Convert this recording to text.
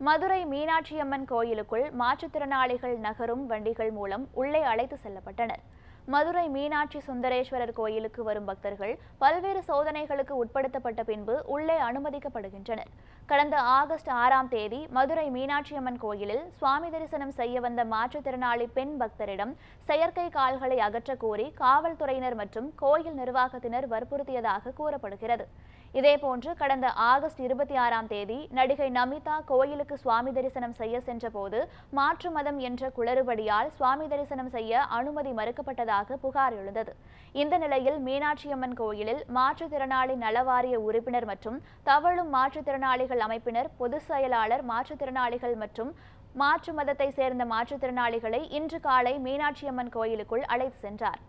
மதுரை மீனாட்சியம்மன் கோயிலுக்குள் மாற்றுத்திறனாளிகள் நகரும் வண்டிகள் மூலம் உள்ளே அழைத்து செல்லப்பட்டனர். மதுரை மீனாட்சி சுந்தரேஸ்வரர் கோயிலுக்கு வரும் பக்தர்கள் பல்வேறு சோதனைகளுக்கு உட்படுத்தப்பட்ட பின்பு உள்ளே அனுமதிக்கப்படுகின்றனர். கடந்த ஆகஸ்ட் 6ஆம் தேதி மதுரை மீனாட்சியம்மன் கோயிலில் சுவாமி தரிசனம் செய்ய வந்த மாற்றுத்திறனாளி பெண் பக்தரிடம் செயற்கை கால்களை அகற்ற கோரி காவல்துறையினர் மற்றும் கோயில் நிர்வாகத்தினர் வற்புறுத்தியதாக கூறப்படுகிறது. இதேபோன்று கடந்த ஆகஸ்ட் 26ஆம் தேதி நடிகை நமிதா கோயிலுக்கு சுவாமி தரிசனம் செய்ய சென்றபோது மாற்று மதம் என்ற குளறுபடியால் சுவாமி தரிசனம் செய்ய அனுமதி மறுக்கப்பட்டதாக புகார் எழுந்தது. இந்த நிலையில் மீனாட்சியம்மன் கோயிலில் மாற்றுத்திறனாளி நலவாரிய உறுப்பினர் மற்றும் தவழும் மாற்றுத்திறனாளிகள் அமைப்பினர் பொதுச் செயலாளர் மாற்றுத்திறனாளிகள் மற்றும் மாற்று மதத்தை சேர்ந்த மாற்றுத்திறனாளிகளை இன்று காலை மீனாட்சியம்மன் கோயிலுக்குள் அழைத்து சென்றார்.